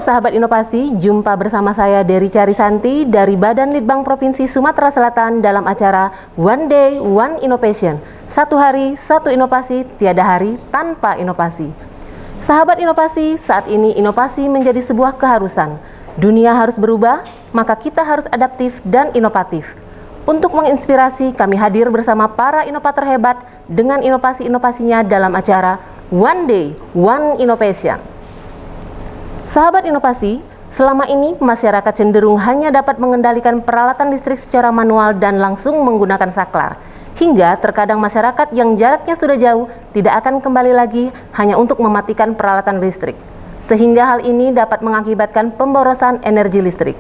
sahabat inovasi, jumpa bersama saya Dery Carisanti dari Badan Litbang Provinsi Sumatera Selatan dalam acara One Day One Innovation. Satu hari, satu inovasi, tiada hari tanpa inovasi. Sahabat inovasi, saat ini inovasi menjadi sebuah keharusan. Dunia harus berubah, maka kita harus adaptif dan inovatif. Untuk menginspirasi, kami hadir bersama para inovator hebat dengan inovasi-inovasinya dalam acara One Day One Innovation. Sahabat inovasi, selama ini masyarakat cenderung hanya dapat mengendalikan peralatan listrik secara manual dan langsung menggunakan saklar. Hingga terkadang masyarakat yang jaraknya sudah jauh tidak akan kembali lagi hanya untuk mematikan peralatan listrik. Sehingga hal ini dapat mengakibatkan pemborosan energi listrik.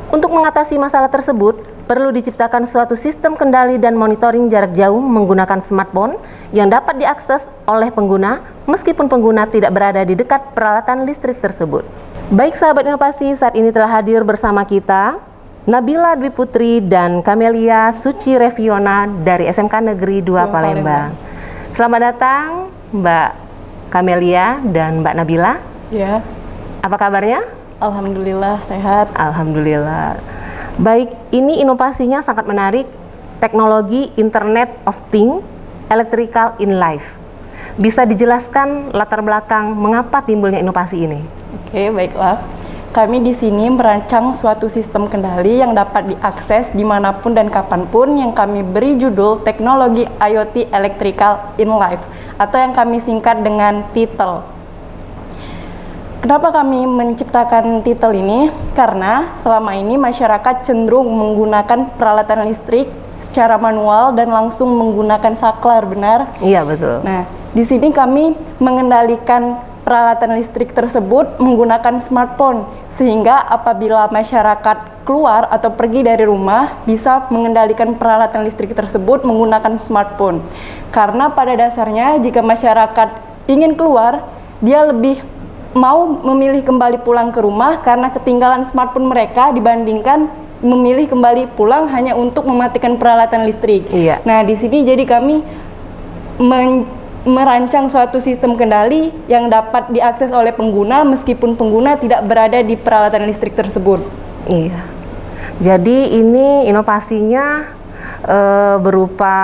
Untuk mengatasi masalah tersebut, perlu diciptakan suatu sistem kendali dan monitoring jarak jauh menggunakan smartphone yang dapat diakses oleh pengguna meskipun pengguna tidak berada di dekat peralatan listrik tersebut. Baik sahabat inovasi, saat ini telah hadir bersama kita Nabila Dwi Putri dan Camelia Suci Reviona dari SMK Negeri 2 Palembang. Selamat datang Mbak Camelia dan Mbak Nabila. Ya. Apa kabarnya? Alhamdulillah sehat. Alhamdulillah. Baik, ini inovasinya sangat menarik, teknologi Internet of Things, Electrical in Life. Bisa dijelaskan latar belakang mengapa timbulnya inovasi ini? Oke, baiklah. Kami di sini merancang suatu sistem kendali yang dapat diakses dimanapun dan kapanpun yang kami beri judul Teknologi IoT Electrical in Life atau yang kami singkat dengan TITEL. Kenapa kami menciptakan titel ini? Karena selama ini masyarakat cenderung menggunakan peralatan listrik secara manual dan langsung menggunakan saklar, benar? Iya, betul. Nah, di sini kami mengendalikan peralatan listrik tersebut menggunakan smartphone, sehingga apabila masyarakat keluar atau pergi dari rumah bisa mengendalikan peralatan listrik tersebut menggunakan smartphone. Karena pada dasarnya jika masyarakat ingin keluar, dia lebih mau memilih kembali pulang ke rumah karena ketinggalan smartphone mereka dibandingkan memilih kembali pulang hanya untuk mematikan peralatan listrik. Iya. Nah, di sini jadi kami merancang suatu sistem kendali yang dapat diakses oleh pengguna meskipun pengguna tidak berada di peralatan listrik tersebut. Iya. Jadi ini inovasinya berupa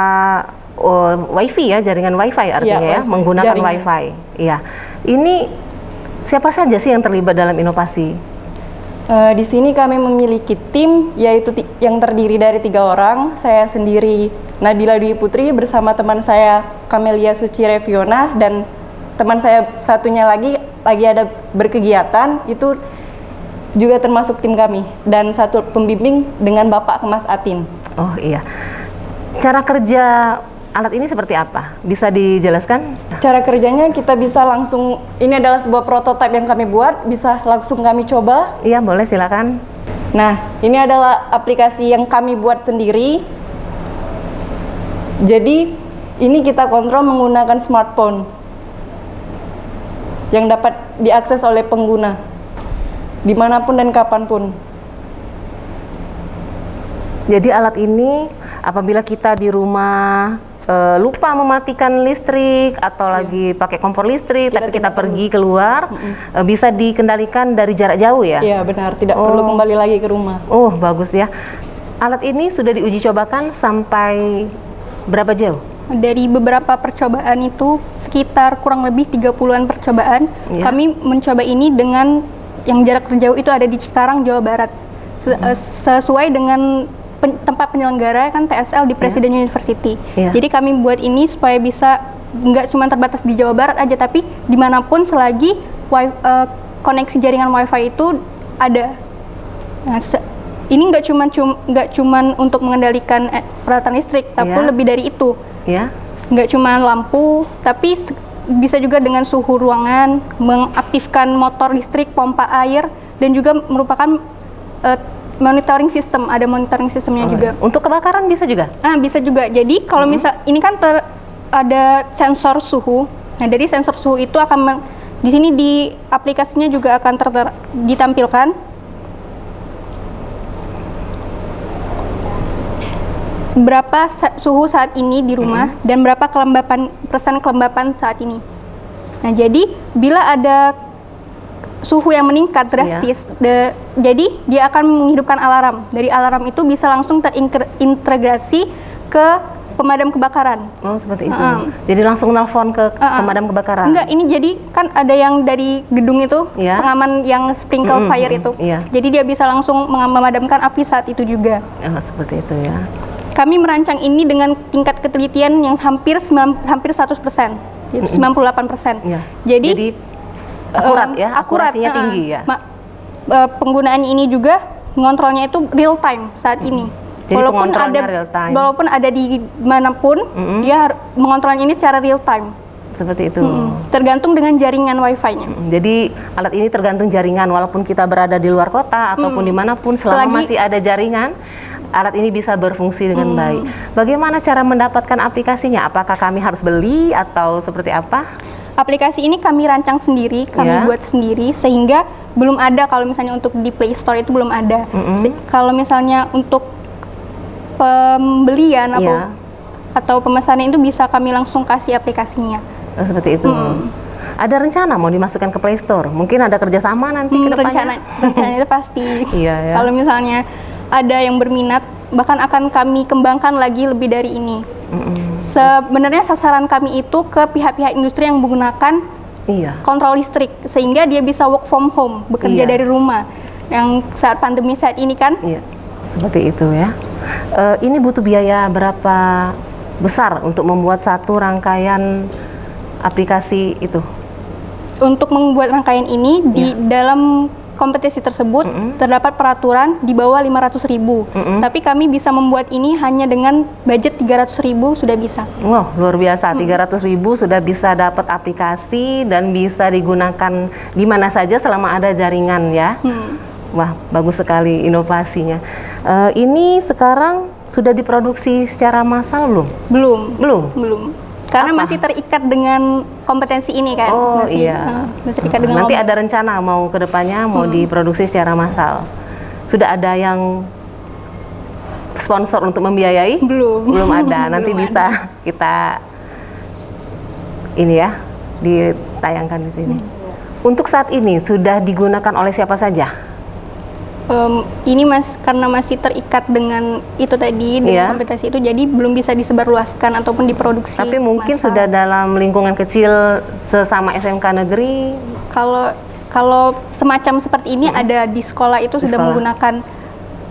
WiFi ya, jaringan WiFi artinya ya, menggunakan jaringan. WiFi. Iya. Ini siapa saja sih yang terlibat dalam inovasi? Di sini kami memiliki tim yaitu yang terdiri dari 3 orang. Saya sendiri Nabila Dwi Putri bersama teman saya Camelia Suci Reviona dan teman saya satunya lagi ada berkegiatan, itu juga termasuk tim kami, dan satu pembimbing dengan Bapak Kemas Atin. Oh iya. Cara kerja alat ini seperti apa? Bisa dijelaskan? Cara kerjanya kita bisa langsung, ini adalah sebuah prototipe yang kami buat, bisa langsung kami coba. Iya, boleh, silakan. Nah, ini adalah aplikasi yang kami buat sendiri. Jadi, ini kita kontrol menggunakan smartphone yang dapat diakses oleh pengguna dimanapun dan kapanpun. Jadi alat ini apabila kita di rumah lupa mematikan listrik atau lagi pakai kompor listrik, tapi kita pergi keluar, bisa dikendalikan dari jarak jauh ya? Iya benar, tidak perlu kembali lagi ke rumah. Oh bagus ya. Alat ini sudah diuji cobakan sampai berapa jauh? Dari beberapa percobaan itu sekitar kurang lebih 30-an percobaan. Kami mencoba ini dengan yang jarak terjauh itu ada di Cikarang, Jawa Barat. Sesuai dengan tempat penyelenggara kan TSL di Presiden University. Jadi kami buat ini supaya bisa nggak cuma terbatas di Jawa Barat aja, tapi dimanapun selagi koneksi jaringan WiFi itu ada. Nah, ini nggak cuma untuk mengendalikan peralatan listrik, tapi lebih dari itu. Nggak cuma lampu, tapi bisa juga dengan suhu ruangan, mengaktifkan motor listrik, pompa air, dan juga merupakan monitoring system, ada monitoring sistemnya juga. Untuk kebakaran bisa juga? Bisa juga. Jadi kalau misal ini kan ada sensor suhu. Nah, dari sensor suhu itu akan di sini di aplikasinya juga akan ditampilkan. Berapa suhu saat ini di rumah dan berapa persen kelembapan saat ini. Nah, jadi bila ada suhu yang meningkat drastis, jadi dia akan menghidupkan alarm. Dari alarm itu bisa langsung terintegrasi ke pemadam kebakaran. Oh, seperti itu. Jadi langsung nelfon ke pemadam kebakaran. Enggak, ini jadi kan ada yang dari gedung itu, Iya. pengaman yang sprinkle fire itu. Iya. Jadi dia bisa langsung memadamkan api saat itu juga. Oh, seperti itu ya. Kami merancang ini dengan tingkat ketelitian yang hampir 100%, yaitu 98%. Iya. Jadi akurat ya, akurasinya tinggi ya. Penggunaan ini juga ngontrolnya itu real time saat ini. Jadi pengontrolnya real time. Walaupun ada di manapun, dia mengontrolnya ini secara real time. Seperti itu. Tergantung dengan jaringan wifi-nya. Jadi alat ini tergantung jaringan, walaupun kita berada di luar kota ataupun dimanapun, selama masih ada jaringan, alat ini bisa berfungsi dengan baik. Bagaimana cara mendapatkan aplikasinya? Apakah kami harus beli atau seperti apa? Aplikasi ini kami rancang sendiri, kami buat sendiri, sehingga belum ada kalau misalnya untuk di Play Store itu belum ada. Kalau misalnya untuk pembelian atau pemesanan itu bisa kami langsung kasih aplikasinya. Oh, seperti itu. Ada rencana mau dimasukkan ke Play Store? Mungkin ada kerjasama nanti ke depannya? Rencana itu pasti. Iya, ya. Kalau misalnya ada yang berminat, bahkan akan kami kembangkan lagi lebih dari ini. Sebenarnya sasaran kami itu ke pihak-pihak industri yang menggunakan kontrol listrik, sehingga dia bisa work from home, bekerja dari rumah. Yang saat pandemi saat ini kan? Iya, seperti itu ya. Ini butuh biaya berapa besar untuk membuat satu rangkaian aplikasi itu? Untuk membuat rangkaian ini di dalam kompetisi tersebut terdapat peraturan di bawah 500.000. Tapi kami bisa membuat ini hanya dengan budget 300.000 sudah bisa. Wow, luar biasa. 300.000 sudah bisa dapat aplikasi dan bisa digunakan di mana saja selama ada jaringan ya. Wah, bagus sekali inovasinya. Ini sekarang sudah diproduksi secara massal belum? Belum. Karena masih terikat dengan kompetensi ini kan. Oh masih terikat dengan nanti ada rencana mau ke depannya mau diproduksi secara massal. Sudah ada yang sponsor untuk membiayai? Belum ada. Nanti Belum bisa kita ini ya ditayangkan di sini. Untuk saat ini sudah digunakan oleh siapa saja? Ini karena masih terikat dengan itu tadi, dengan kompetensi itu, jadi belum bisa disebarluaskan ataupun diproduksi. Tapi mungkin sudah dalam lingkungan kecil sesama SMK negeri. Kalau semacam seperti ini ada di sekolah itu sudah menggunakan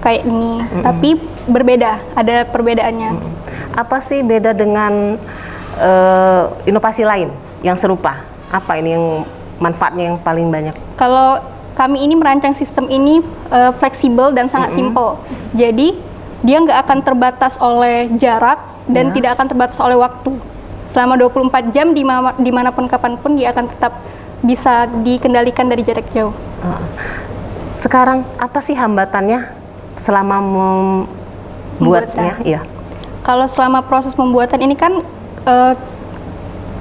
kayak ini, tapi berbeda, ada perbedaannya. Apa sih beda dengan inovasi lain yang serupa? Apa ini yang manfaatnya yang paling banyak? Kalau kami ini merancang sistem ini fleksibel dan sangat simpel. Jadi dia nggak akan terbatas oleh jarak dan tidak akan terbatas oleh waktu. Selama 24 jam dimanapun kapanpun dia akan tetap bisa dikendalikan dari jarak jauh. Sekarang apa sih hambatannya selama membuatnya? Iya. Kalau selama proses pembuatan ini kan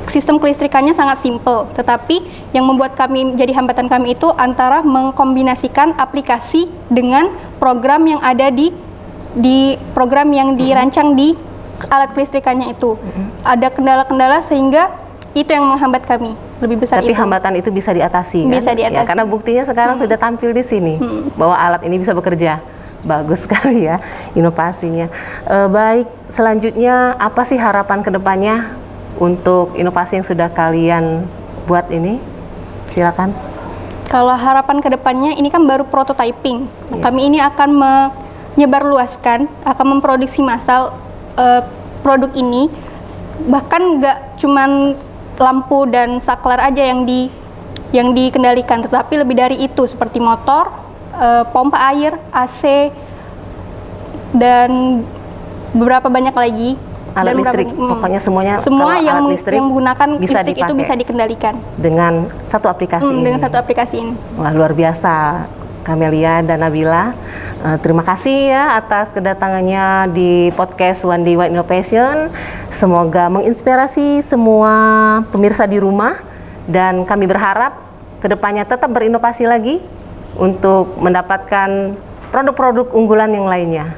sistem kelistrikannya sangat simpel, tetapi yang membuat kami jadi hambatan kami itu antara mengkombinasikan aplikasi dengan program yang ada di program yang dirancang di alat kelistrikannya itu. Ada kendala-kendala sehingga itu yang menghambat kami lebih besar. Tapi hambatan itu bisa diatasi kan? Bisa diatasi. Ya, karena buktinya sekarang sudah tampil di sini bahwa alat ini bisa bekerja. Bagus sekali ya inovasinya. Baik, selanjutnya apa sih harapan kedepannya untuk inovasi yang sudah kalian buat ini? Silakan. Kalau harapan kedepannya ini kan baru prototyping. Kami ini akan menyebarluaskan, akan memproduksi massal produk ini. Bahkan nggak cuman lampu dan saklar aja yang dikendalikan, tetapi lebih dari itu seperti motor, pompa air, AC, dan beberapa banyak lagi. Alat listrik, pokoknya semuanya semua yang listrik menggunakan bisa listrik itu bisa dikendalikan dengan satu aplikasi ini. Dengan satu aplikasi ini. Wah, luar biasa, Camelia dan Nabila. Terima kasih ya atas kedatangannya di podcast One Day One Innovation. Semoga menginspirasi semua pemirsa di rumah dan kami berharap kedepannya tetap berinovasi lagi untuk mendapatkan produk-produk unggulan yang lainnya.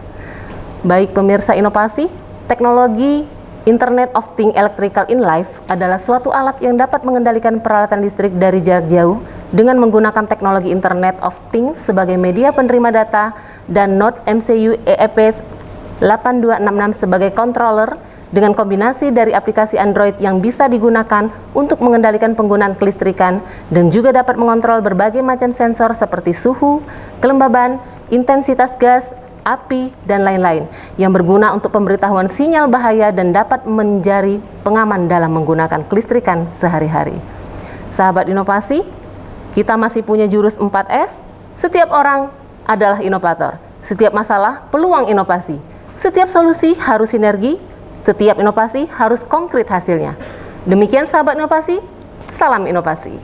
Baik pemirsa inovasi, teknologi Internet of Things Electrical in Life adalah suatu alat yang dapat mengendalikan peralatan listrik dari jarak jauh dengan menggunakan teknologi Internet of Things sebagai media penerima data dan Node MCU EEP 8266 sebagai controller dengan kombinasi dari aplikasi Android yang bisa digunakan untuk mengendalikan penggunaan kelistrikan dan juga dapat mengontrol berbagai macam sensor seperti suhu, kelembaban, intensitas gas, api, dan lain-lain yang berguna untuk pemberitahuan sinyal bahaya dan dapat menjadi pengaman dalam menggunakan kelistrikan sehari-hari. Sahabat inovasi, kita masih punya jurus 4S. Setiap orang adalah inovator. Setiap masalah peluang inovasi. Setiap solusi harus sinergi. Setiap inovasi harus konkret hasilnya. Demikian sahabat inovasi, salam inovasi.